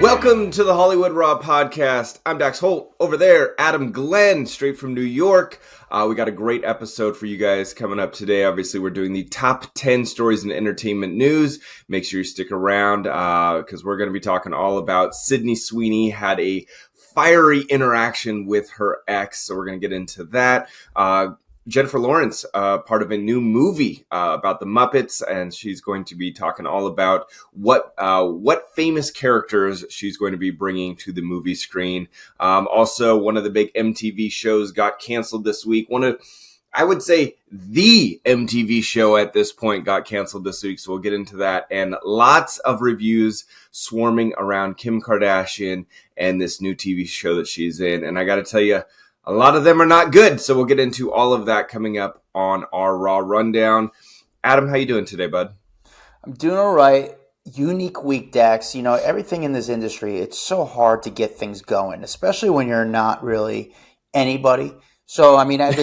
Welcome to the Hollywood Raw podcast. I'm Dax Holt. Over there, Adam Glyn, straight from New York. We got a great episode for you guys coming up today. Obviously, we're doing the top 10 stories in entertainment news. Make sure you stick around because we're going to be talking all about Sydney Sweeney had a fiery interaction with her ex. So we're going to get into that. Jennifer Lawrence, part of a new movie about the Muppets, and she's going to be talking all about what famous characters she's going to be bringing to the movie screen. Also, one of the big MTV shows got canceled this week. I would say the MTV show at this point got canceled this week, so we'll get into that. And lots of reviews swarming around Kim Kardashian and this new TV show that she's in. And I got to tell you, a lot of them are not good, so we'll get into all of that coming up on our Raw Rundown. Adam, how you doing today, bud? I'm doing all right. Unique week, Dax. You know, everything in this industry, it's so hard to get things going, especially when you're not really anybody. So, I mean, I've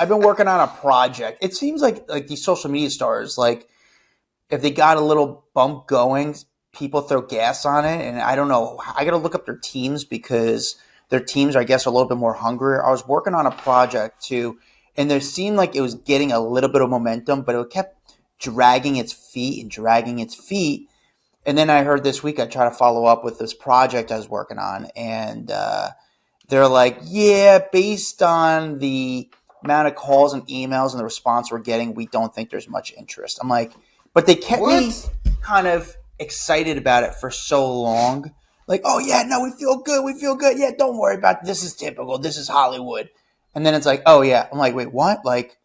been working on a project. It seems like these social media stars, like if they got a little bump going, people throw gas on it, and I don't know. I got to look up their teams because their teams, I guess, are a little bit more hungrier. I was working on a project too, and there seemed like it was getting a little bit of momentum, but it kept dragging its feet. And then I heard this week I tried to follow up with this project I was working on, and they're like, yeah, based on the amount of calls and emails and the response we're getting, we don't think there's much interest. I'm like, but they kept me kind of excited about it for so long. Like, oh, yeah, no, we feel good. Yeah, don't worry about it. This is typical. This is Hollywood. And then it's like, oh, yeah. I'm like, wait, what? Like,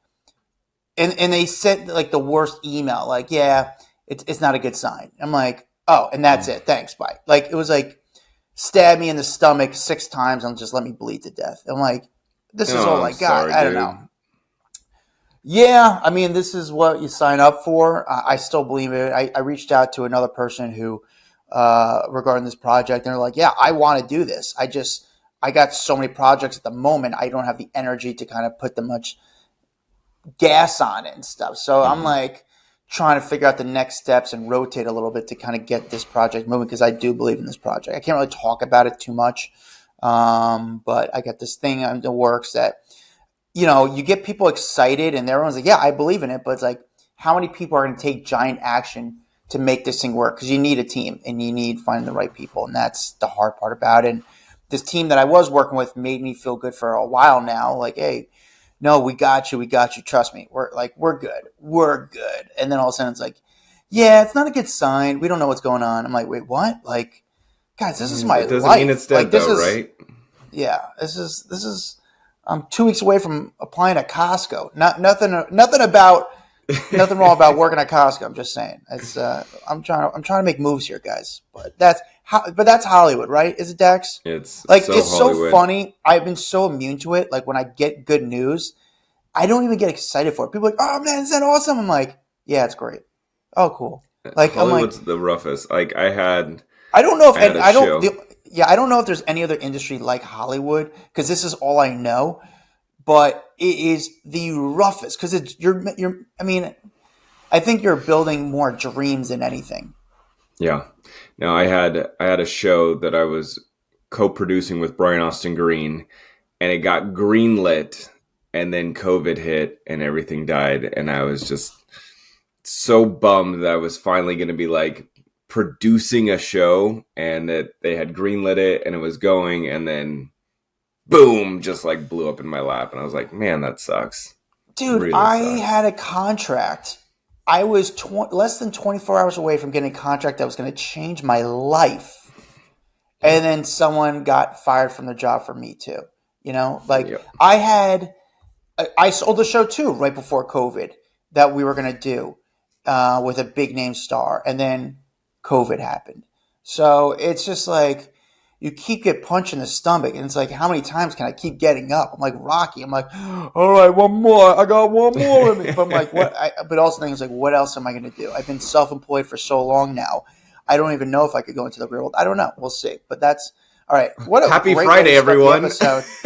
and they sent, like, the worst email. Like, yeah, it's not a good sign. I'm like, oh, and that's it. Thanks, bye. Like, it was like, stab me in the stomach 6 times and just let me bleed to death. I'm like, this is all I got. Sorry, I don't know. Yeah, I mean, this is what you sign up for. I still believe it. I reached out to another person who regarding this project, and they're like, yeah, I want to do this. I got so many projects at the moment, I don't have the energy to kind of put that much gas on it and stuff. So I'm like trying to figure out the next steps and rotate a little bit to kind of get this project moving because I do believe in this project. I can't really talk about it too much, but I got this thing in the works that, you know, you get people excited and everyone's like, yeah, I believe in it, but it's like, how many people are going to take giant action to make this thing work? Because you need a team and you need finding the right people. And that's the hard part about it. And this team that I was working with made me feel good for a while now. Like, hey, no, we got you. Trust me. We're good. And then all of a sudden it's like, yeah, it's not a good sign. We don't know what's going on. I'm like, wait, what? Like, guys, this is my life. It doesn't mean it's dead though, right? Yeah, this is I'm 2 weeks away from applying at Costco. Nothing wrong about working at Costco. I'm just saying. It's I'm trying to make moves here, guys. But that's Hollywood, right? Is it, Dax? It's so funny. I've been so immune to it. Like when I get good news, I don't even get excited for it. People are like, oh man, is that awesome? I'm like, yeah, it's great. Oh, cool. Like Hollywood's the roughest. Like I don't know if there's any other industry like Hollywood because this is all I know. But it is the roughest because I mean, I think you're building more dreams than anything. Yeah. Now I had a show that I was co-producing with Brian Austin Green, and it got greenlit, and then COVID hit and everything died, and I was just so bummed that I was finally going to be like producing a show, and that they had greenlit it and it was going, and then boom, just like blew up in my lap. And I was like, man, that sucks. Dude, really I had a contract. I was less than 24 hours away from getting a contract that was going to change my life. And then someone got fired from their job for me too. You know, like yep. I sold a show too right before COVID that we were going to do with a big name star. And then COVID happened. So it's just like, you keep getting punched in the stomach, and it's like, how many times can I keep getting up? I'm like Rocky. I'm like, all right, one more. I got one more in me. But I'm like, what? But also things like, what else am I going to do? I've been self-employed for so long now. I don't even know if I could go into the real world. I don't know. We'll see. But that's all right. What a happy great Friday, everyone!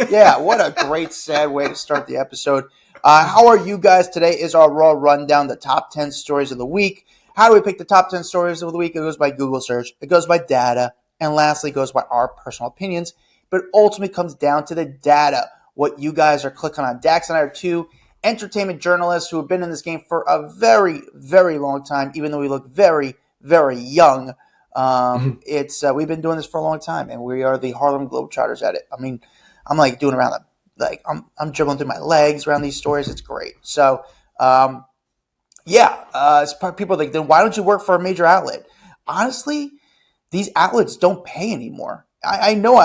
Yeah, what a great sad way to start the episode. How are you guys today? Is our Raw Rundown, the top 10 stories of the week. How do we pick the top 10 stories of the week? It goes by Google search. It goes by data. And lastly, it goes by our personal opinions. But ultimately comes down to the data, what you guys are clicking on. Dax and I are two entertainment journalists who have been in this game for a very, very long time, even though we look very, very young. We've been doing this for a long time, and we are the Harlem Globetrotters at it. I mean, I'm like doing around them. Like I'm dribbling through my legs around these stories. It's great. So, people think, then why don't you work for a major outlet? Honestly, these outlets don't pay anymore. I know.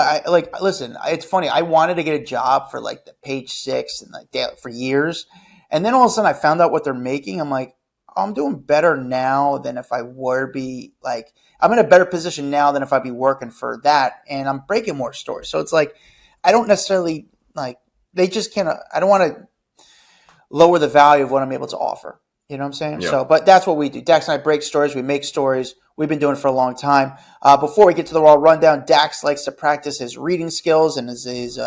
Listen. It's funny. I wanted to get a job for like the Page Six and for years, and then all of a sudden I found out what they're making. I'm like, oh, I'm doing better now than if I were be like. I'm in a better position now than if I'd be working for that, and I'm breaking more stories. So it's like, I don't necessarily like. They just can't. I don't want to lower the value of what I'm able to offer. You know what I'm saying? Yeah. So, but that's what we do. Dax and I break stories. We make stories. We've been doing it for a long time. Before we get to the Raw Rundown, Dax likes to practice his reading skills and his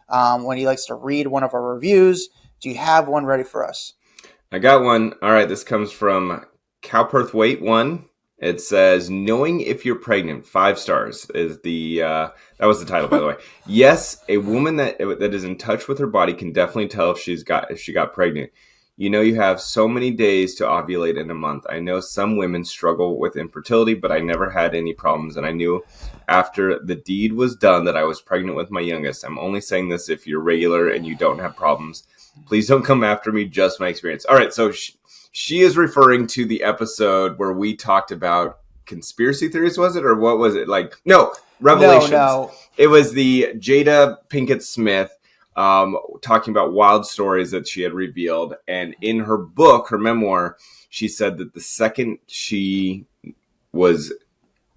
when he likes to read one of our reviews. Do you have one ready for us? I got one. All right, this comes from Cowperth Weight 1. It says, "Knowing if you're pregnant," 5 stars is the that was the title, by the way. Yes, a woman that is in touch with her body can definitely tell if she got pregnant. You know, you have so many days to ovulate in a month. I know some women struggle with infertility, but I never had any problems, and I knew after the deed was done that I was pregnant with my youngest. I'm only saying this if you're regular and you don't have problems. Please don't come after me, just my experience. All right, so she is referring to the episode where we talked about conspiracy theories, was it? Or what was it? Like, no, Revelations. No. It was the Jada Pinkett Smith talking about wild stories that she had revealed. And in her book, her memoir, she said that the second she was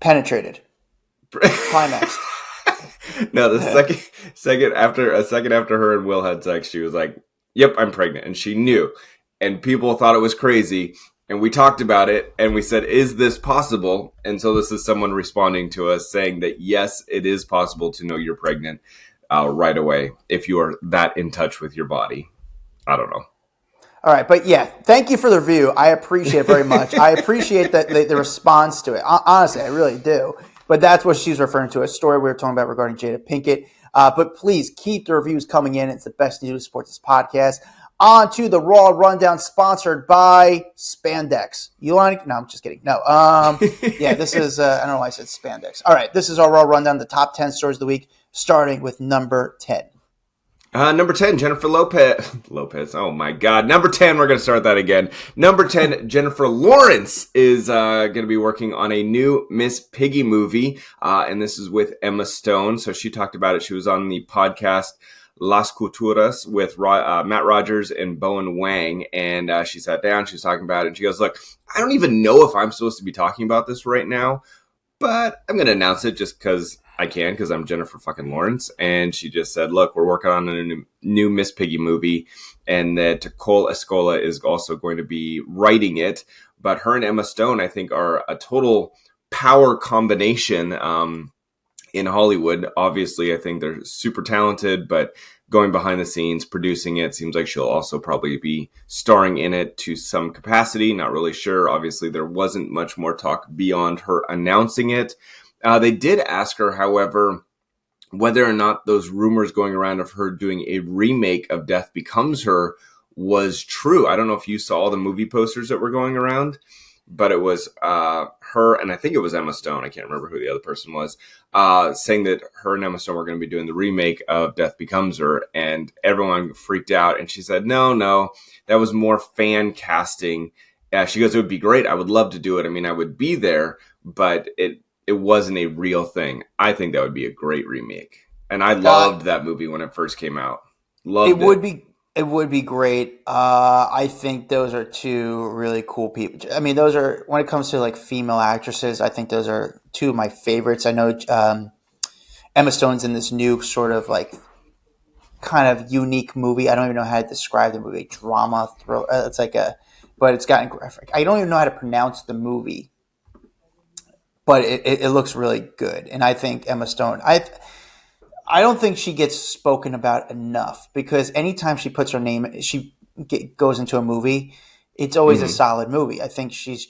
penetrated, climaxed. No, the second after her and Will had sex, she was like, "Yep, I'm pregnant," and she knew. And people thought it was crazy. And we talked about it, and we said, "Is this possible?" And so this is someone responding to us saying that yes, it is possible to know you're pregnant right away if you are that in touch with your body. I don't know. All right, but yeah, thank you for the review. I appreciate it very much. I appreciate the response to it. Honestly, I really do. But that's what she's referring to, a story we were talking about regarding Jada Pinkett. But please keep the reviews coming in. It's the best news sports this podcast. On to the Raw Rundown, sponsored by Spandex. No, I'm just kidding. No. This is, I don't know why I said Spandex. All right, this is our Raw Rundown, the top 10 stories of the week, starting with number 10. Number 10, Jennifer Lopez. Oh, my God. Number 10, we're going to start that again. Number 10, Jennifer Lawrence is going to be working on a new Miss Piggy movie, and this is with Emma Stone. So she talked about it. She was on the podcast Las Culturas with Matt Rogers and Bowen Wang, and she sat down. She was talking about it, and she goes, "Look, I don't even know if I'm supposed to be talking about this right now, but I'm going to announce it just because I can, because I'm Jennifer fucking Lawrence." And she just said, "Look, we're working on a new Miss Piggy movie, and that Cole Escola is also going to be writing it. But her and Emma Stone, I think, are a total power combination in Hollywood. Obviously, I think they're super talented, but going behind the scenes, producing it, seems like she'll also probably be starring in it to some capacity. Not really sure. Obviously, there wasn't much more talk beyond her announcing it. They did ask her, however, whether or not those rumors going around of her doing a remake of Death Becomes Her was true. I don't know if you saw the movie posters that were going around, but it was her, and I think it was Emma Stone, I can't remember who the other person was, saying that her and Emma Stone were going to be doing the remake of Death Becomes Her, and everyone freaked out, and she said, no, that was more fan casting. She goes, "It would be great. I would love to do it. I mean, I would be there, but it wasn't a real thing. I think that would be a great remake." And I loved that movie when it first came out. Loved it. It would be great. I think those are two really cool people. I mean, those are, when it comes to like female actresses, I think those are two of my favorites. I know Emma Stone's in this new sort of like kind of unique movie. I don't even know how to describe the movie. Drama, thriller. But it's gotten graphic. I don't even know how to pronounce the movie, but it looks really good. And I think Emma Stone, I don't think she gets spoken about enough, because anytime she puts her name, she goes into a movie, it's always a Hmm. solid movie. I think she's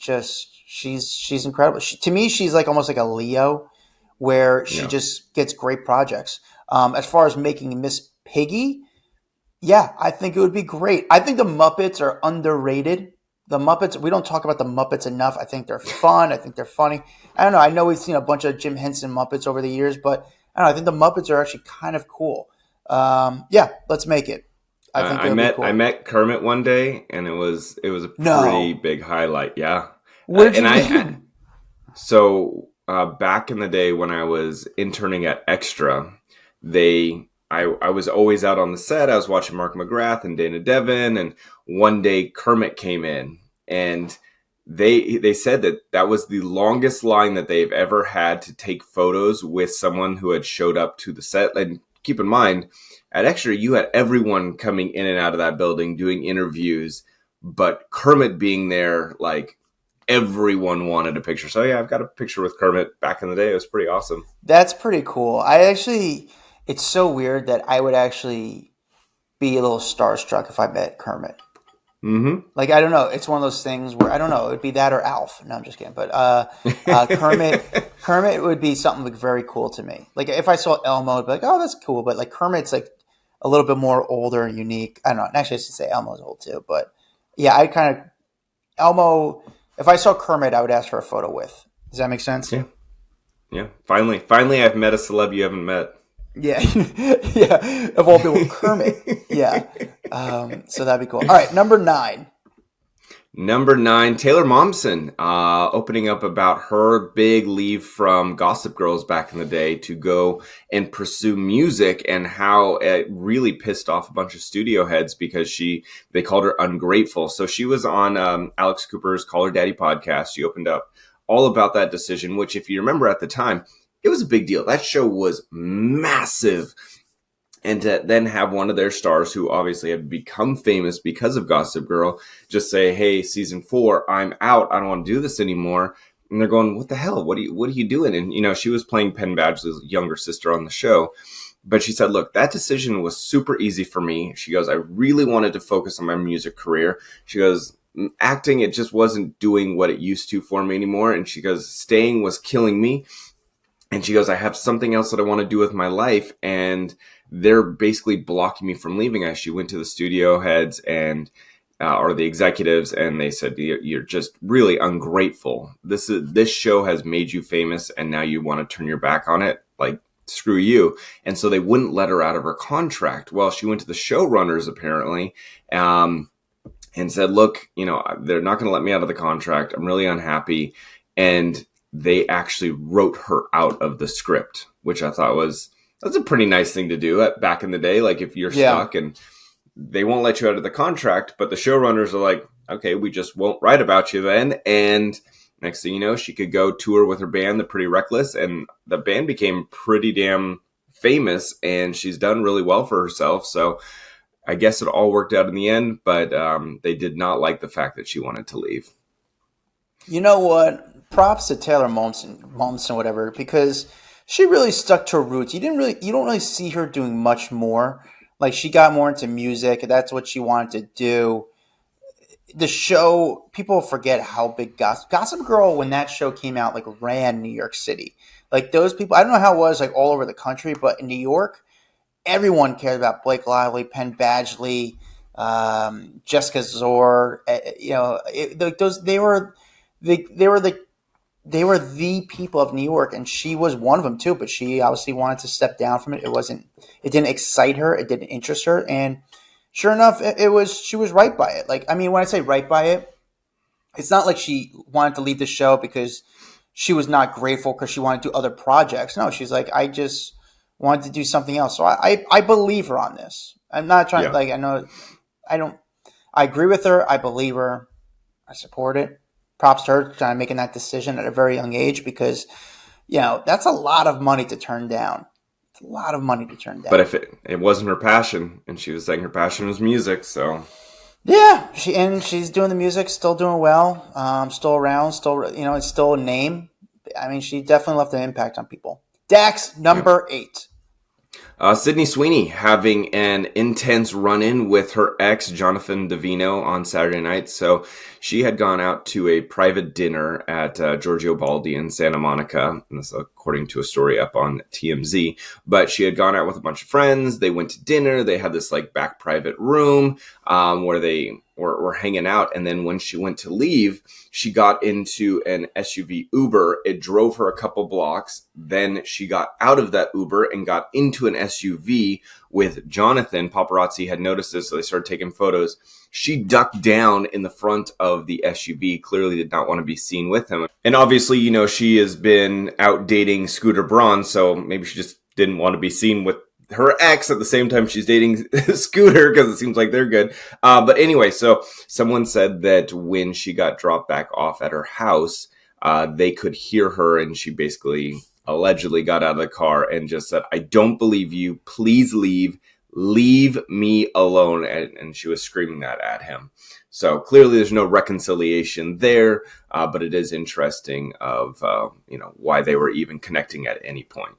incredible. To me, she's like almost like a Leo, where she Yeah. just gets great projects. As far as making Miss Piggy, yeah, I think it would be great. I think the Muppets are underrated. The Muppets, we don't talk about the Muppets enough. I think they're fun. I think they're funny. I don't know. I know we've seen a bunch of Jim Henson Muppets over the years, but I don't know. I think the Muppets are actually kind of cool. Yeah, let's make it. I think I that would be met I cool. met Kermit one day, and it was a pretty No, big highlight. Yeah, where'd and you meet I him? so back in the day when I was interning at Extra, I was always out on the set. I was watching Mark McGrath and Dana Devon, and one day Kermit came in, and they said that was the longest line that they've ever had to take photos with someone who had showed up to the set. And keep in mind, at Extra, you had everyone coming in and out of that building doing interviews, but Kermit being there, like everyone wanted a picture. So yeah, I've got a picture with Kermit back in the day. It was pretty awesome. That's pretty cool. It's so weird that I would actually be a little starstruck if I met Kermit. Mm-hmm. Like I don't know, it's one of those things where I don't know, it'd be that or Alf. No, I'm just kidding. But Kermit would be something like very cool to me. Like if I saw Elmo, I'd be like, oh, that's cool. But like Kermit's like a little bit more older and unique. I don't know. Actually, I should say Elmo's old too. But yeah, I kind of Elmo. If I saw Kermit, I would ask for a photo with. Does that make sense? Yeah, yeah. Finally, I've met a celeb you haven't met. Yeah, yeah. Of all people, Kermit. Yeah. So that'd be cool. All right, number 9. Number 9, Taylor Momsen, opening up about her big leave from Gossip Girls back in the day to go and pursue music, and how it really pissed off a bunch of studio heads because they called her ungrateful. So she was on Alex Cooper's Call Her Daddy podcast. She opened up all about that decision, which, if you remember at the time, it was a big deal. That show was massive. And to then have one of their stars, who obviously had become famous because of Gossip Girl, just say, "Hey, season 4, I'm out. I don't want to do this anymore." And they're going, "What the hell? What are you doing?" And she was playing Penn Badgley's younger sister on the show, but she said, "Look, that decision was super easy for me." She goes, "I really wanted to focus on my music career." She goes, "Acting, it just wasn't doing what it used to for me anymore." And she goes, "Staying was killing me." And she goes, "I have something else that I want to do with my life, and they're basically blocking me from leaving." As she went to the studio heads and or the executives, and they said, "You're just really ungrateful. This show has made you famous, and now you want to turn your back on it? Like, screw you." And so they wouldn't let her out of her contract. Well, she went to the showrunners apparently, and said, "Look, they're not going to let me out of the contract. I'm really unhappy." And they actually wrote her out of the script, which I thought that's a pretty nice thing to do back in the day. Like, if you're Yeah. stuck and they won't let you out of the contract, but the showrunners are like, "Okay, we just won't write about you then." And next thing you know, she could go tour with her band, The Pretty Reckless, and the band became pretty damn famous, and she's done really well for herself. So I guess it all worked out in the end, but they did not like the fact that she wanted to leave. You know what? Props to Taylor Momsen, whatever, because she really stuck to her roots. You don't really see her doing much more. Like she got more into music. That's what she wanted to do. The show, people forget how big Gossip Girl, when that show came out, like ran New York City. Like those people, I don't know how it was like all over the country, but in New York, everyone cared about Blake Lively, Penn Badgley, Jessica Zor. Like those they were the people of New York, and she was one of them too. But she obviously wanted to step down from it. It didn't excite her. It didn't interest her. And sure enough, she was right by it. Like, I mean, when I say right by it, it's not like she wanted to leave the show because she was not grateful because she wanted to do other projects. No, she's like, I just wanted to do something else. So I believe her on this. I'm not trying Yeah. like I know I don't I agree with her. I believe her. I support it. Props to her kind of making that decision at a very young age because, that's a lot of money to turn down. It's a lot of money to turn But down. if it wasn't her passion, and she was saying her passion was music, so Yeah, she's doing the music, still doing well, still around, still it's still a name. I mean, she definitely left an impact on people. Dax yeah. number 8. Sydney Sweeney having an intense run-in with her ex, Jonathan Davino, on Saturday night. So she had gone out to a private dinner at Giorgio Baldi in Santa Monica. And this, according to a story up on TMZ. But she had gone out with a bunch of friends. They went to dinner. They had this like back private room where they were hanging out. And then when she went to leave, she got into an SUV Uber. It drove her a couple blocks. Then she got out of that Uber and got into an SUV with Jonathan. Paparazzi had noticed this, so they started taking photos. She ducked down in the front of the SUV, clearly did not want to be seen with him. And obviously, you know, she has been out dating Scooter Braun, so maybe she just didn't want to be seen with her ex at the same time she's dating Scooter, because it seems like they're good. But anyway, so someone said that when she got dropped back off at her house, they could hear her, and she basically allegedly got out of the car and just said, "I don't believe you. Please leave. Leave me alone." And she was screaming that at him. So clearly there's no reconciliation there, but it is interesting of, why they were even connecting at any point.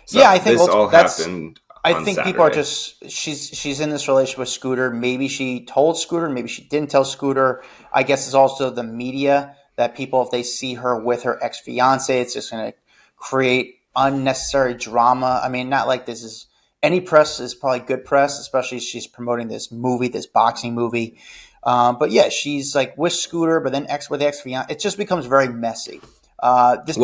So yeah, I think this all happened I on think Saturday. people are just she's in this relationship with Scooter. Maybe she told Scooter, maybe she didn't tell Scooter. I guess it's also the media that people, if they see her with her ex-fiance, it's just going to create unnecessary drama. I mean, not like this is any press is probably good press, especially if she's promoting this movie, this boxing movie. But yeah, she's like with Scooter, but then with ex-fiance. It just becomes very messy. This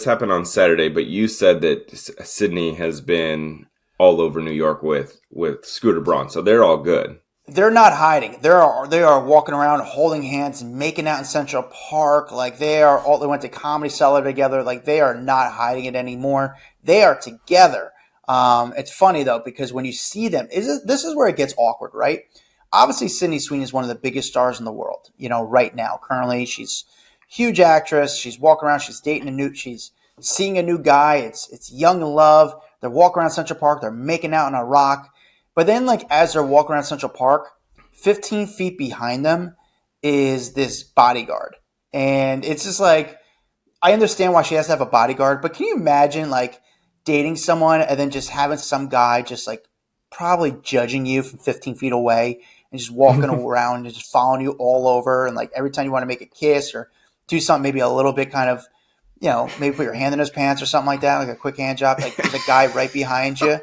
happened on Saturday, but you said that Sydney has been all over New York with Scooter Braun, so they're all good. They're not hiding. They are walking around holding hands and making out in Central Park. Like they went to Comedy Celeb together. Like they are not hiding it anymore. They are together. It's funny though, because when you see them, this is where it gets awkward, right? Obviously, Sydney Sweeney is one of the biggest stars in the world, right now. Currently, she's a huge actress. She's walking around. She's she's seeing a new guy. It's young love. They're walking around Central Park. They're making out on a rock. But then, like, as they're walking around Central Park, 15 feet behind them is this bodyguard. And it's just like, I understand why she has to have a bodyguard, but can you imagine, like, dating someone and then just having some guy just, like, probably judging you from 15 feet away and just walking around and just following you all over, and like every time you want to make a kiss or do something maybe a little bit kind of, maybe put your hand in his pants or something like that, like a quick hand job, like there's a guy right behind you.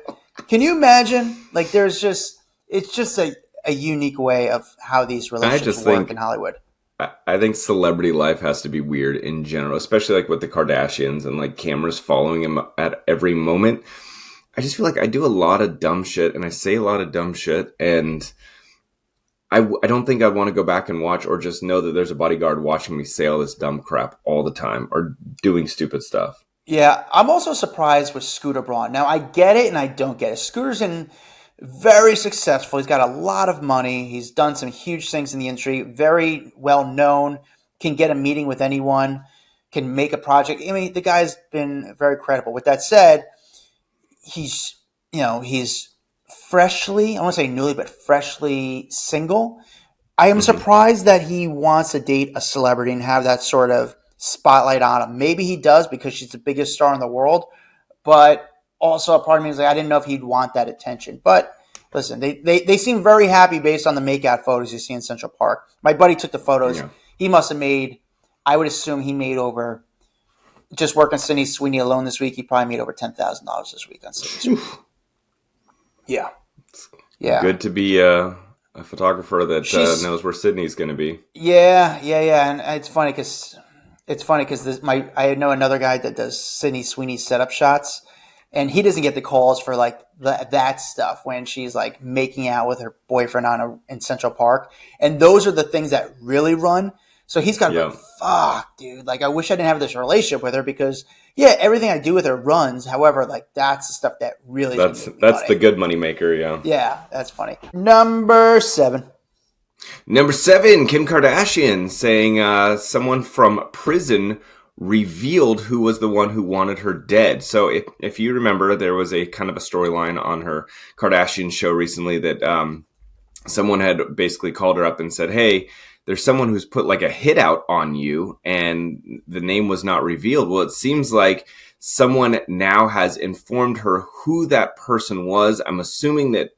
Can you imagine? Like it's just a unique way of how these relationships work in Hollywood. I think celebrity life has to be weird in general, especially like with the Kardashians and like cameras following him at every moment. I just feel like I do a lot of dumb shit and I say a lot of dumb shit, and I don't think I want to go back and watch or just know that there's a bodyguard watching me say all this dumb crap all the time or doing stupid stuff. Yeah, I'm also surprised with Scooter Braun. Now, I get it and I don't get it. Scooter's very successful. He's got a lot of money. He's done some huge things in the industry, very well known, can get a meeting with anyone, can make a project. I mean, the guy's been very credible. With that said, he's freshly, I want to say newly, but freshly single. I am surprised that he wants to date a celebrity and have that sort of spotlight on him. Maybe he does because she's the biggest star in the world, but also a part of me is like, I didn't know if he'd want that attention. But listen, they seem very happy based on the makeout photos you see in Central Park. My buddy took the photos. Yeah. He must have made, I would assume he made over, just working Sydney Sweeney alone this week, he probably made over $10,000 this week on Sydney Sweeney. Yeah. Yeah. Good to be a photographer that knows where Sydney's going to be. Yeah. And it's funny because I know another guy that does Sydney Sweeney setup shots, and he doesn't get the calls for like that stuff when she's like making out with her boyfriend in Central Park. And those are the things that really run. So he's got to be like, fuck, dude. Like, I wish I didn't have this relationship with her because, yeah, everything I do with her runs. However, like, that's the stuff that really that's the good money maker, yeah. Yeah, that's funny. Number 7, Kim Kardashian saying someone from prison revealed who was the one who wanted her dead. So if you remember, there was a kind of a storyline on her Kardashian show recently that someone had basically called her up and said, hey, there's someone who's put like a hit out on you, and the name was not revealed. Well, it seems like someone now has informed her who that person was. I'm assuming that,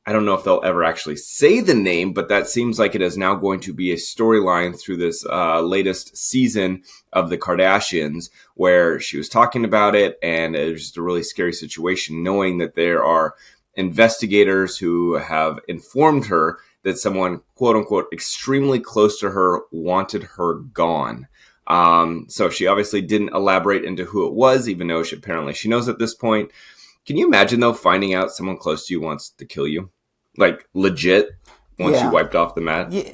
I don't know if they'll ever actually say the name, but that seems like it is now going to be a storyline through this latest season of the Kardashians, where she was talking about it, and it was just a really scary situation, knowing that there are investigators who have informed her that someone, quote unquote, extremely close to her wanted her gone. So she obviously didn't elaborate into who it was, even though apparently she knows at this point. Can you imagine, though, finding out someone close to you wants to kill you? Like, legit, once you wiped off the mat? Yeah.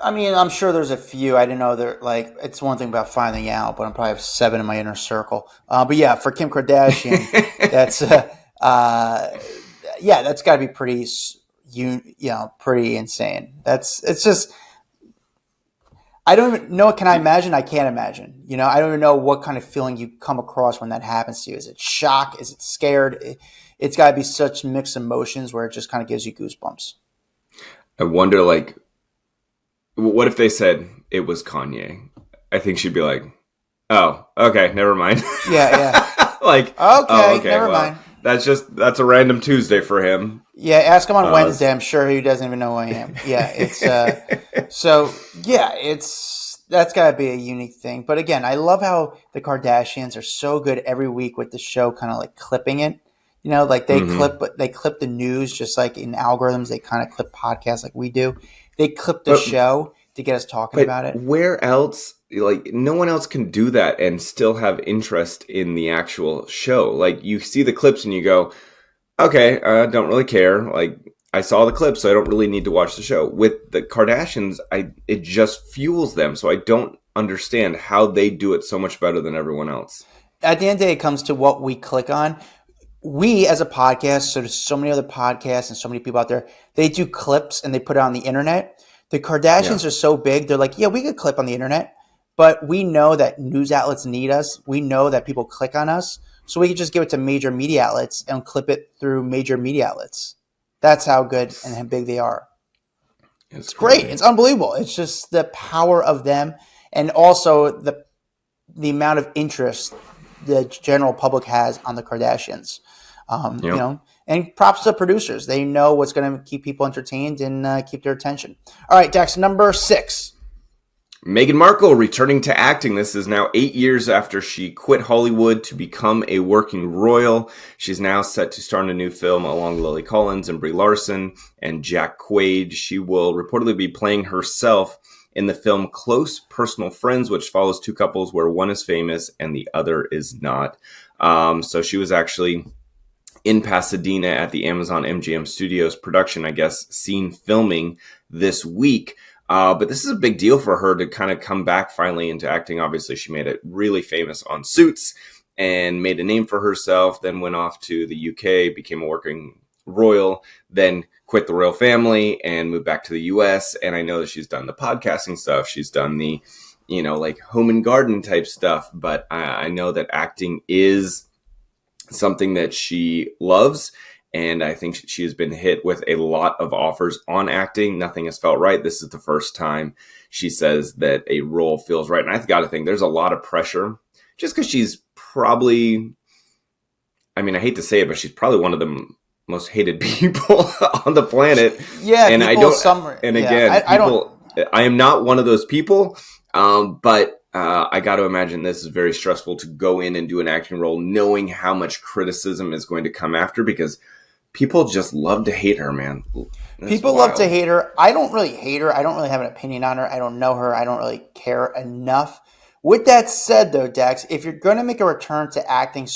I mean, I'm sure there's a few. I didn't know there. Like, it's one thing about finding out, but I probably have 7 in my inner circle. But yeah, for Kim Kardashian, that's that's got to be pretty, pretty insane. It's just, I don't even know. Can I imagine? I can't imagine. I don't even know what kind of feeling you come across when that happens to you. Is it shock? Is it scared? It's got to be such mixed emotions where it just kind of gives you goosebumps. I wonder, like, what if they said it was Kanye? I think she'd be like, oh, okay, never mind. Yeah. Like, okay, never mind. That's a random Tuesday for him. Yeah, ask him on Wednesday. I'm sure he doesn't even know who I am. Yeah, it's that's got to be a unique thing. But again, I love how the Kardashians are so good every week with the show, kind of like clipping it. Like they clip the news, just like in algorithms. They kind of clip podcasts like we do. They clip the show to get us talking about it. Where else? Like, no one else can do that and still have interest in the actual show. Like, you see the clips and you go, okay, I don't really care. Like, I saw the clips, so I don't really need to watch the show. With the Kardashians, it just fuels them. So I don't understand how they do it so much better than everyone else. At the end of the day, it comes to what we click on. We, as a podcast, so there's so many other podcasts and so many people out there, they do clips and they put it on the internet. The Kardashians are so big, they're like, yeah, we could clip on the internet, but we know that news outlets need us. We know that people click on us, so we could just give it to major media outlets and clip it through major media outlets. That's how good and how big they are. It's great. It's unbelievable. It's just the power of them, and also the amount of interest the general public has on the Kardashians. And props to the producers. They know what's going to keep people entertained and keep their attention. All right, Dax, number 6. Meghan Markle returning to acting. This is now 8 years after she quit Hollywood to become a working royal. She's now set to star in a new film along with Lily Collins and Brie Larson and Jack Quaid. She will reportedly be playing herself in the film Close Personal Friends, which follows 2 couples where one is famous and the other is not. So she was actually in Pasadena at the Amazon MGM Studios production, I guess, scene filming this week. But this is a big deal for her to kind of come back finally into acting. Obviously, she made it really famous on Suits and made a name for herself, then went off to the UK, became a working royal, then quit the royal family and moved back to the US. And I know that she's done the podcasting stuff. She's done the, like home and garden type stuff. But I know that acting is something that she loves. And I think she has been hit with a lot of offers on acting. Nothing has felt right. This is the first time she says that a role feels right. And I've got to think there's a lot of pressure just because she's probably, I hate to say it, but she's probably one of the most hated people on the planet. Yeah. And I am not one of those people. But I got to imagine this is very stressful to go in and do an acting role, knowing how much criticism is going to come after, because people just love to hate her, man. People love to hate her. I don't really hate her. I don't really have an opinion on her. I don't know her. I don't really care enough. With that said, though, Dax, if you're going to make a return to acting,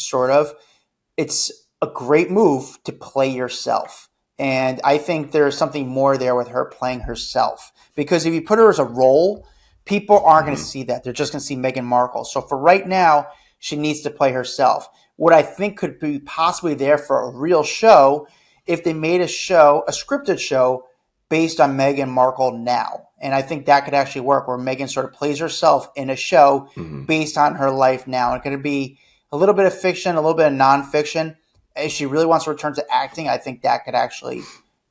it's a great move to play yourself. And I think there's something more there with her playing herself. Because if you put her as a role, people aren't going to see that. They're just going to see Meghan Markle. So for right now, she needs to play herself. What I think could be possibly there for a real show, if they made a scripted show based on Meghan Markle now. And I think that could actually work, where Meghan sort of plays herself in a show based on her life now. It's going to be a little bit of fiction, a little bit of nonfiction. If she really wants to return to acting, I think that could actually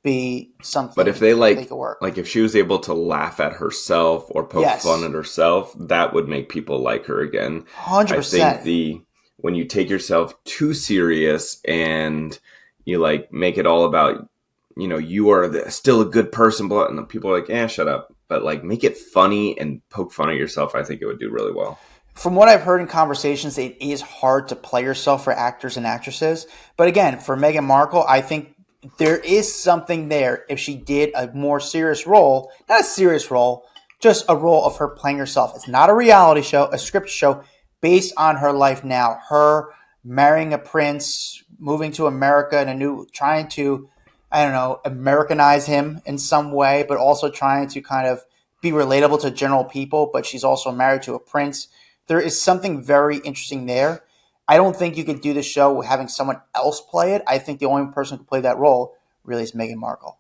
be something. But if they could work. like if she was able to laugh at herself or poke fun at herself, that would make people like her again. 100%. I think when you take yourself too serious and you like make it all about, you are still a good person, but and people are like, shut up. But like make it funny and poke fun at yourself. I think it would do really well. From what I've heard in conversations, it is hard to play yourself for actors and actresses. But again, for Meghan Markle, I think there is something there if she did a more serious role. Not a serious role, just a role of her playing herself. It's not a reality show, a script show based on her life now. Her marrying a prince, moving to America and trying to, Americanize him in some way, but also trying to kind of be relatable to general people. But she's also married to a prince. There is something very interesting there. I don't think you could do the show having someone else play it. I think the only person who could play that role really is Meghan Markle.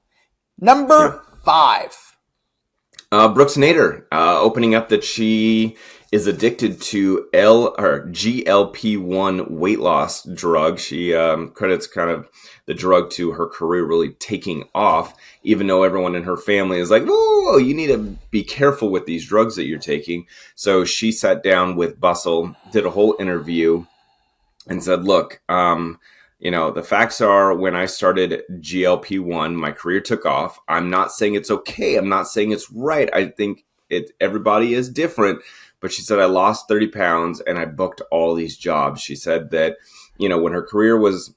Number 5. Brooks Nader, opening up that she is addicted to GLP-1 weight loss drug. She credits kind of the drug to her career really taking off, even though everyone in her family is like, "Oh, you need to be careful with these drugs that you're taking." So she sat down with Bustle, did a whole interview, and said, "Look, the facts are when I started GLP-1, my career took off. I'm not saying it's okay. I'm not saying it's right. I think everybody is different." But she said, I lost 30 pounds and I booked all these jobs. She said that, when her career was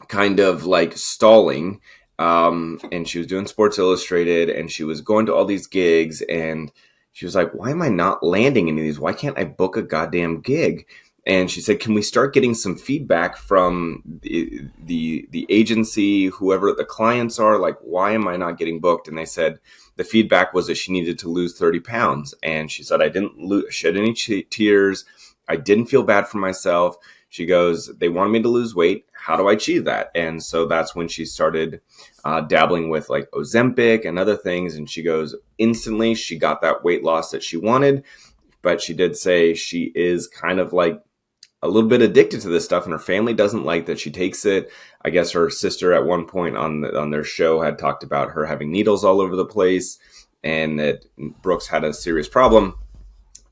kind of like stalling, and she was doing Sports Illustrated and she was going to all these gigs, and she was like, why am I not landing any of these? Why can't I book a goddamn gig? And she said, can we start getting some feedback from the agency, whoever the clients are? Like, why am I not getting booked? And they said the feedback was that she needed to lose 30 pounds. And she said, I didn't shed any tears. I didn't feel bad for myself. She goes, they wanted me to lose weight. How do I achieve that? And so that's when she started dabbling with like Ozempic and other things. And she goes, instantly, she got that weight loss that she wanted. But she did say she is kind of like a little bit addicted to this stuff, and her family doesn't like that she takes it. I guess her sister at one point on their show had talked about her having needles all over the place, and that Brooks had a serious problem.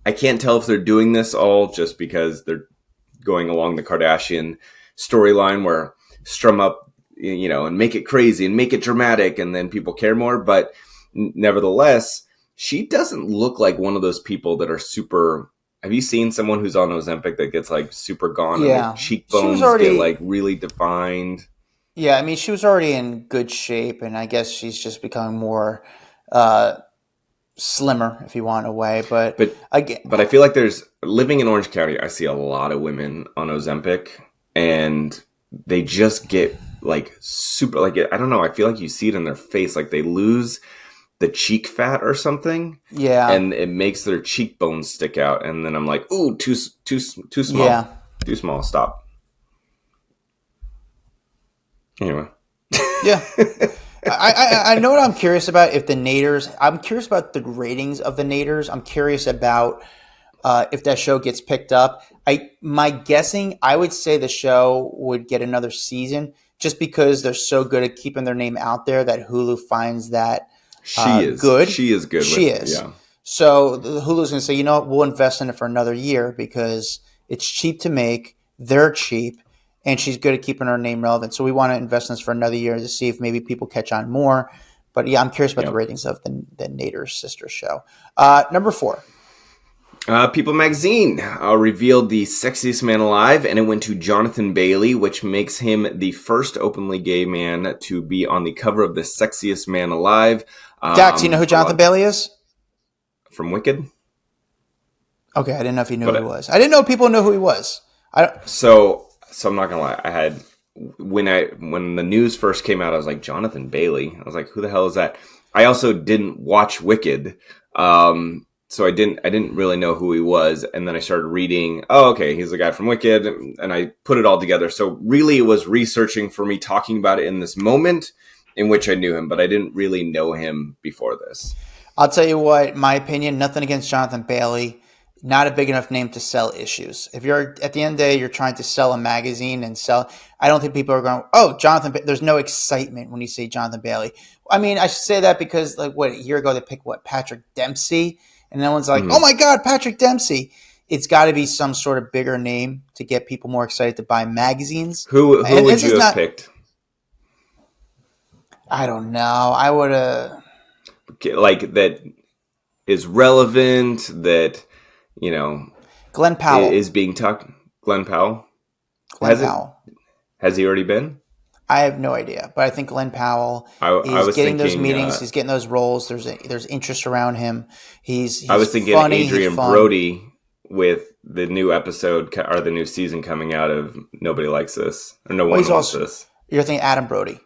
I can't tell if they're doing this all just because they're going along the Kardashian storyline where strum up, and make it crazy and make it dramatic, and then people care more. But nevertheless, she doesn't look like one of those people that are super. Have you seen someone who's on Ozempic that gets like super gone and their cheekbones get like really defined? Yeah, I mean, she was already in good shape, and I guess she's just becoming more slimmer, if you want, in a way. But I feel like there's living in Orange County. I see a lot of women on Ozempic, and they just get like super. Like I don't know. I feel like you see it in their face, like they lose the cheek fat or something. Yeah. And it makes their cheekbones stick out. And then I'm like, ooh, too small. Yeah. Too small. Stop. Anyway. Yeah. I know what I'm curious about if the Naders, I'm curious about the ratings of the Naders. I'm curious about if that show gets picked up. My guessing, I would say the show would get another season just because they're so good at keeping their name out there that Hulu finds that good. She is good. She is. Yeah. So Hulu's going to say, we'll invest in it for another year because it's cheap to make. They're cheap. And she's good at keeping her name relevant. So we want to invest in this for another year to see if maybe people catch on more. But yeah, I'm curious about the ratings of the Nader's sister show. Number 4. People Magazine revealed the Sexiest Man Alive, and it went to Jonathan Bailey, which makes him the first openly gay man to be on the cover of the Sexiest Man Alive. Dax, you know who Jonathan Bailey is? From Wicked. Okay, I didn't know if you knew who he was. I didn't know people knew who he was. So I'm not gonna lie. I had when the news first came out, I was like, Jonathan Bailey. I was like, who the hell is that? I also didn't watch Wicked. So I didn't really know who he was, and then I started reading. Oh, okay, he's the guy from Wicked, and I put it all together. So really, it was researching for me, talking about it in this moment in which I knew him, but I didn't really know him before this. I'll tell you what, my opinion. Nothing against Jonathan Bailey. not a big enough name to sell issues. If you're at the end of the day, you're trying to sell a magazine and sell. I don't think people are going, oh, Jonathan. There's no excitement when you say Jonathan Bailey. I mean, I should say that because like a year ago they picked Patrick Dempsey, and no one's like, oh my God, Patrick Dempsey. It's got to be some sort of bigger name to get people more excited to buy magazines. Who would you have picked? I don't know. I would have like that is relevant. That Glenn Powell is being talked. Glenn Powell. Has he already been? I have no idea, but I think Glenn Powell is getting those meetings. He's getting those roles. There's interest around him. He's I was thinking funny, Adrian Brody with the new episode or the new season coming out of Nobody Likes This or No One Wants This. You're thinking Adam Brody.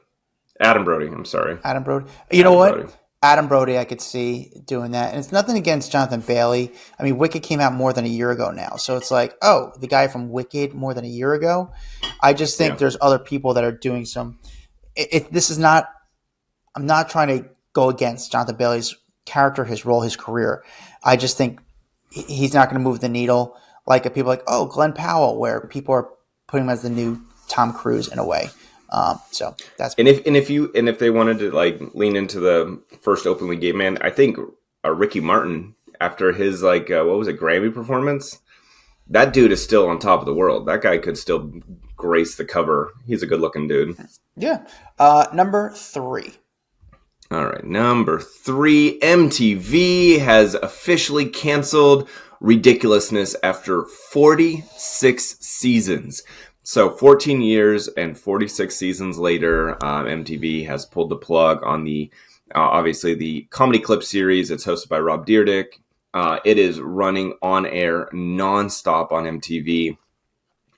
Adam Brody. I'm sorry. Adam Brody. You know what? Brody. Adam Brody, I could see doing that. And it's nothing against Jonathan Bailey. I mean, Wicked came out more than a year ago now. So it's like, oh, the guy from Wicked more than a year ago. I just think there's other people that are doing some this is not – I'm not trying to go against Jonathan Bailey's character, his role, his career. I just think he's not going to move the needle like people like, oh, Glenn Powell, where people are putting him as the new Tom Cruise in a way. So that's if they wanted to like lean into the first openly gay man, I think Ricky Martin after his like what was it, Grammy performance, that dude is still on top of the world. That guy could still grace the cover. He's a good looking dude. Yeah. Number 3. All right, number 3, MTV has officially canceled Ridiculousness after 46 seasons. So 14 years and 46 seasons later, MTV has pulled the plug on the, obviously, the Comedy Clip series. It's hosted by Rob Dyrdek. It is running on air nonstop on MTV.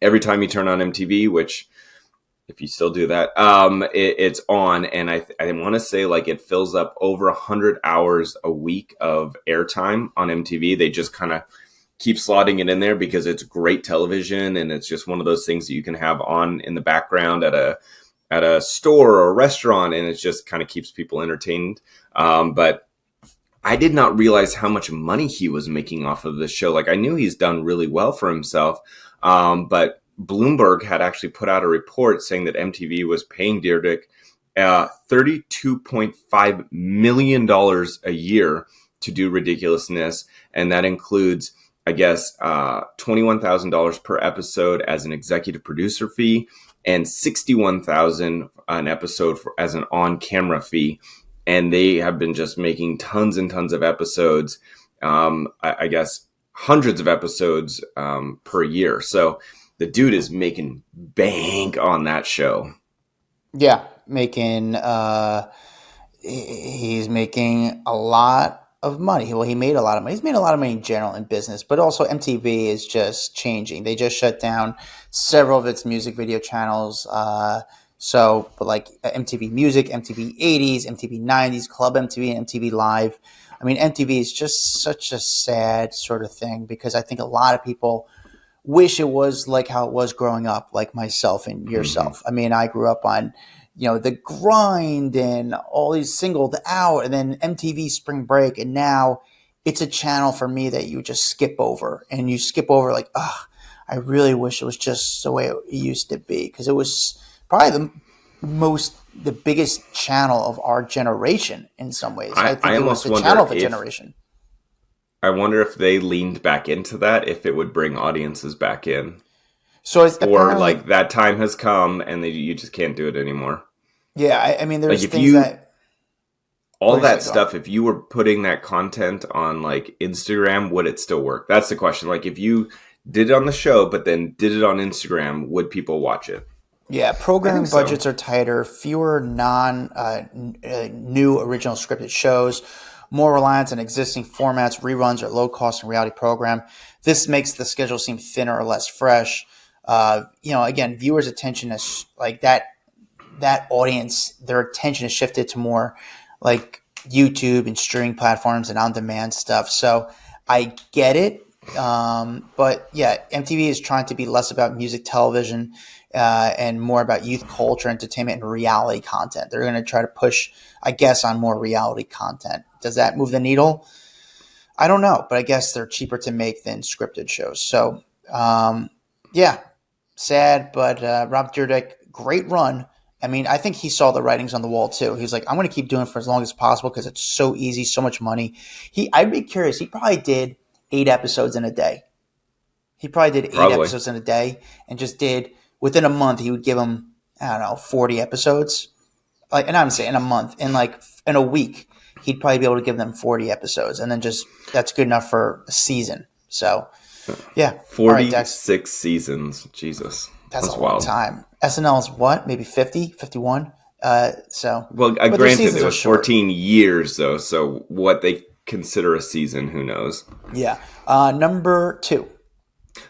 Every time you turn on MTV, which if you still do that, it's on. And I want to say like it fills up over 100 hours a week of airtime on MTV. They just kind of keep slotting it in there because it's great television and it's just one of those things that you can have on in the background at a store or a restaurant, and it just kind of keeps people entertained. But I did not realize how much money he was making off of this show. Like I knew he's done really well for himself, but Bloomberg had actually put out a report saying that MTV was paying Dyrdek $32.5 million a year to do Ridiculousness, and that includes, I guess, $21,000 per episode as an executive producer fee and $61,000 an episode as an on-camera fee. And they have been just making tons and tons of episodes, I guess hundreds of episodes per year. So the dude is making bank on that show. Yeah, he's making a lot of money. Well, he made a lot of money. He's made a lot of money in general in business, but also MTV is just changing. They just shut down several of its music video channels. But like MTV Music, MTV 80s, MTV 90s, Club MTV, and MTV Live. I mean, MTV is just such a sad sort of thing because I think a lot of people wish it was like how it was growing up, like myself and yourself. Mm-hmm. I mean, I grew up on The Grind and all these singled out and then MTV Spring Break. And now it's a channel for me that you just skip over and you skip over like, I really wish it was just the way it used to be. Because it was probably the biggest channel of our generation in some ways. I think it was the channel of a generation. I wonder if they leaned back into that, if it would bring audiences back in. So or like that time has come and you just can't do it anymore. Yeah, I mean, there's like things that... All that stuff, if you were putting that content on like Instagram, would it still work? That's the question. Like if you did it on the show, but then did it on Instagram, would people watch it? Yeah, programming budgets are tighter, fewer new original scripted shows, more reliance on existing formats, reruns, or low-cost and reality program. This makes the schedule seem thinner or less fresh. Again, viewers' attention is like that audience, their attention is shifted to more like YouTube and streaming platforms and on-demand stuff. So I get it. But yeah, MTV is trying to be less about music television and more about youth culture, entertainment, and reality content. They're going to try to push, I guess, on more reality content. Does that move the needle? I don't know, but I guess they're cheaper to make than scripted shows. So, yeah, sad, but Rob Dyrdek, great run. I mean, I think he saw the writings on the wall too. He was like, I'm going to keep doing it for as long as possible because it's so easy, so much money. I'd be curious. He probably did 8 episodes in a day. He probably did 8 Probably. episodes in a day and just did, within a month, he would give them, I don't know, 40 episodes. Like, and I'm saying in a month, in a week, he'd probably be able to give them 40 episodes. And then that's good enough for a season. So, yeah. All right, Dex. 46 seasons. Jesus. That's a long wild. time. SNL is what? Maybe 50, 51? Well, granted, it was 14 years, though. So what they consider a season, who knows? Yeah. Number 2.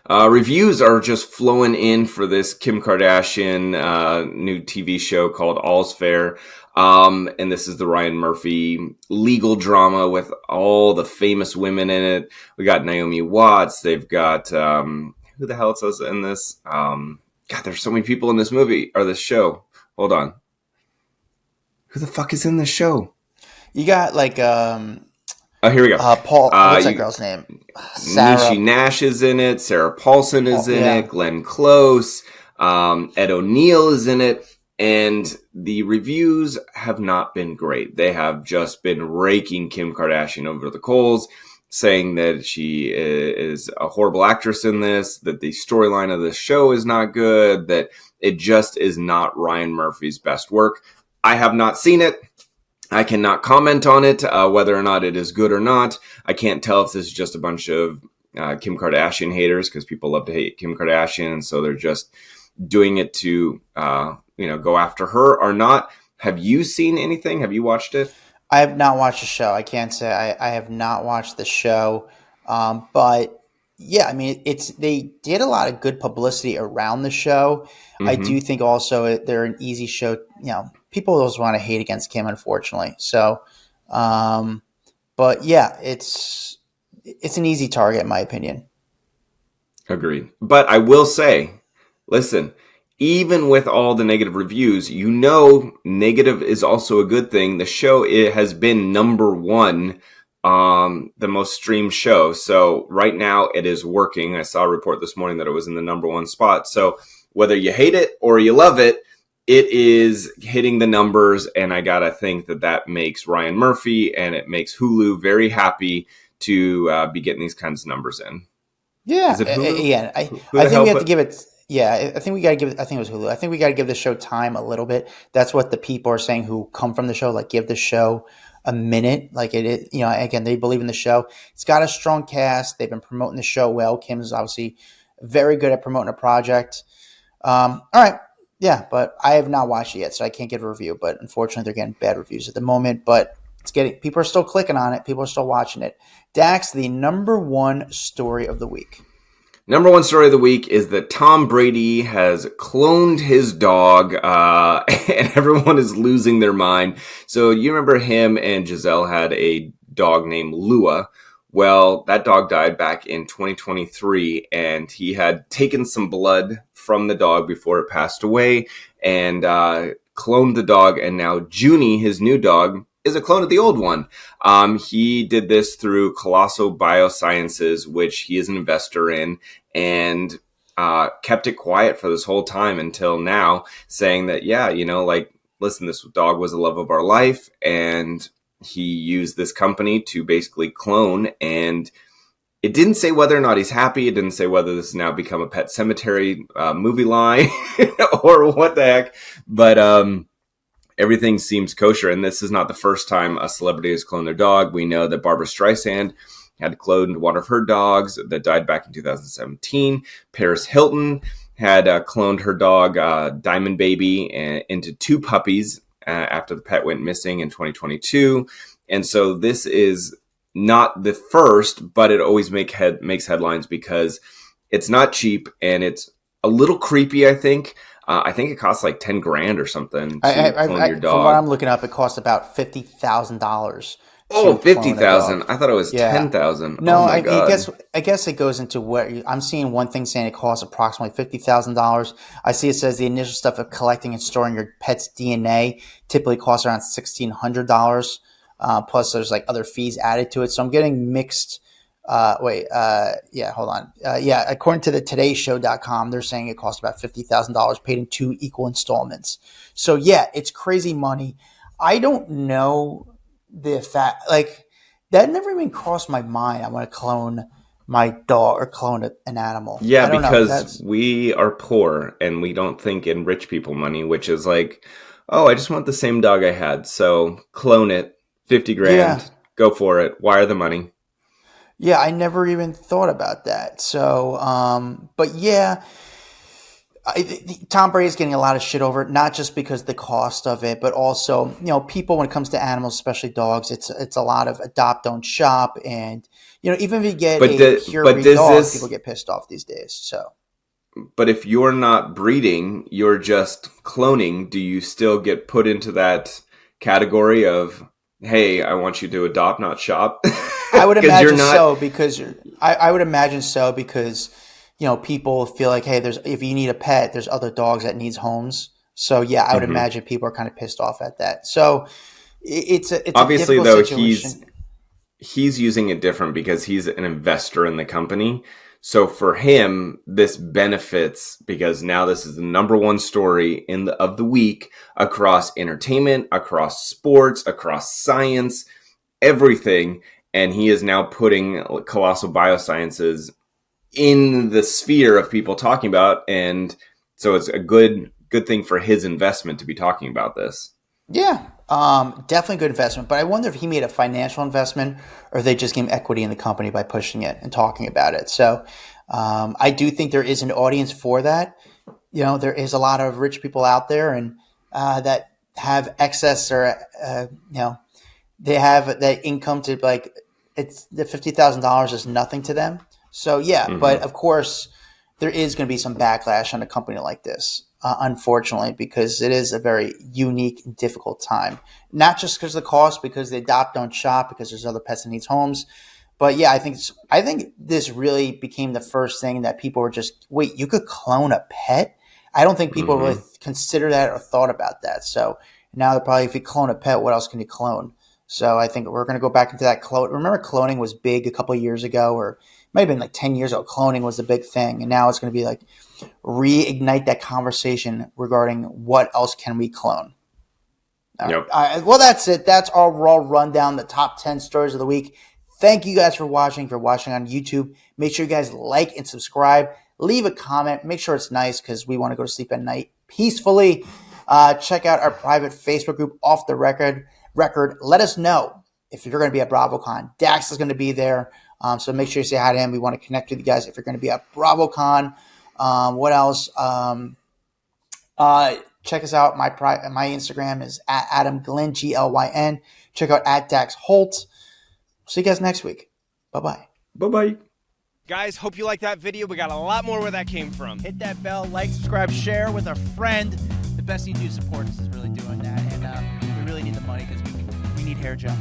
Reviews are just flowing in for this Kim Kardashian new TV show called All's Fair. And this is the Ryan Murphy legal drama with all the famous women in it. We got Naomi Watts. They've got, who the hell else is in this? God, there's so many people in this movie, or this show. Hold on. Who the fuck is in this show? You got like, oh, here we go. Paul, what's that girl's name? Sarah. Niecy Nash is in it. Sarah Paulson is in it. Glenn Close. Ed O'Neill is in it. And the reviews have not been great. They have just been raking Kim Kardashian over the coals, saying that she is a horrible actress in this, that the storyline of the show is not good, that it just is not Ryan Murphy's best work. I have not seen it. I cannot comment on it, whether or not it is good or not. I can't tell if this is just a bunch of Kim Kardashian haters, because people love to hate Kim Kardashian, and so they're just doing it to go after her or not. Have you seen anything? Have you watched it? I have not watched the show. I can't say I have not watched the show. But yeah, I mean, they did a lot of good publicity around the show. Mm-hmm. I do think also they're an easy show. People always want to hate against Kim, unfortunately. So, but yeah, it's an easy target in my opinion. Agreed. But I will say, listen, even with all the negative reviews, negative is also a good thing. The show, it has been number 1, the most streamed show. So right now it is working. I saw a report this morning that it was in the number 1 spot. So whether you hate it or you love it, it is hitting the numbers. And I gotta think that makes Ryan Murphy and it makes Hulu very happy to be getting these kinds of numbers in. Yeah. Is it Hulu? Yeah. I think we have to give it... Yeah, I think we got to give. I think it was Hulu. I think we got to give the show time a little bit. That's what the people are saying who come from the show. Like, give the show a minute. Like it is, again, they believe in the show. It's got a strong cast. They've been promoting the show well. Kim's obviously very good at promoting a project. All right, yeah, but I have not watched it yet, so I can't give a review. But unfortunately, they're getting bad reviews at the moment. But people are still clicking on it. People are still watching it. Dax, the number 1 story of the week. Number 1 story of the week is that Tom Brady has cloned his dog, and everyone is losing their mind. So you remember him and Giselle had a dog named Lua. Well, that dog died back in 2023, and he had taken some blood from the dog before it passed away and cloned the dog. And now Junie, his new dog, is a clone of the old one. He did this through Colossal Biosciences, which he is an investor in, and kept it quiet for this whole time until now, saying that, listen, this dog was the love of our life, and he used this company to basically clone, and it didn't say whether or not he's happy. It didn't say whether this has now become a Pet Cemetery movie line or what the heck, but everything seems kosher, and this is not the first time a celebrity has cloned their dog. We know that Barbra Streisand had cloned one of her dogs that died back in 2017. Paris Hilton had cloned her dog, Diamond Baby, into 2 puppies after the pet went missing in 2022. And so this is not the first, but it always makes headlines because it's not cheap and it's a little creepy, I think. I think it costs like $10,000 or something to clone your dog. From what I'm looking up, it costs about $50,000. Oh, 50,000! I thought it was 10,000. No, oh my God. I guess it goes into what I'm seeing. One thing saying it costs approximately $50,000. I see it says the initial stuff of collecting and storing your pet's DNA typically costs around $1,600. Plus, there's like other fees added to it. So I'm getting mixed. Hold on. According to the todayshow.com, they're saying it cost about $50,000 paid in 2 equal installments. So yeah, it's crazy money. I don't know the fact, like, that never even crossed my mind. I want to clone my dog or clone an animal. Yeah, I don't because we are poor and we don't think in rich people money, which is like, oh, I just want the same dog I had. So clone it, 50 grand, go for it, wire the money. Yeah, I never even thought about that. So, but yeah, Tom Brady's getting a lot of shit over it, not just because of the cost of it, but also, people, when it comes to animals, especially dogs, it's a lot of adopt, don't shop. And, even if you get a pure breed dog, people get pissed off these days. So, but if you're not breeding, you're just cloning, do you still get put into that category of, hey, I want you to adopt, not shop? I would imagine so because I would imagine so because people feel like, hey, if you need a pet, there's other dogs that needs homes. So yeah, I would imagine people are kind of pissed off at that. So it's obviously a though situation. he's using it different because he's an investor in the company. So for him, this benefits because now this is the number one story of the week across entertainment, across sports, across science, everything. And he is now putting Colossal Biosciences in the sphere of people talking about. And so it's a good thing for his investment to be talking about this. Yeah, definitely good investment. But I wonder if he made a financial investment or if they just gave him equity in the company by pushing it and talking about it. So I do think there is an audience for that. There is a lot of rich people out there and that have excess or, they have that income to it's the $50,000 is nothing to them. So yeah, but of course there is going to be some backlash on a company like this, unfortunately, because it is a very unique and difficult time. Not just because of the cost, because they adopt, don't shop, because there's other pets that needs homes. But yeah, I think this really became the first thing that people were just, wait, you could clone a pet? I don't think people really consider that or thought about that. So now they're probably, if you clone a pet, what else can you clone? So I think we're going to go back into that clone. Remember, cloning was big a couple of years ago, or it might have been like 10 years ago. Cloning was the big thing. And now it's going to be like reignite that conversation regarding what else can we clone. All right. Well, that's it. That's our raw rundown, the top 10 stories of the week. Thank you guys for watching on YouTube. Make sure you guys like and subscribe. Leave a comment. Make sure it's nice because we want to go to sleep at night peacefully. Check out our private Facebook group, Off the Record. Let us know if you're going to be at BravoCon. Dax is going to be there, so make sure you say hi to him. We want to connect with you guys if you're going to be at BravoCon. What else? Check us out. My Instagram is at Adam Glyn, Glyn. Check out at Dax Holt. See you guys next week. Bye-bye. Bye-bye. Guys, hope you liked that video. We got a lot more where that came from. Hit that bell, like, subscribe, share with a friend. The best thing you do to support us is really doing that. And we really need the money because we need hair gel.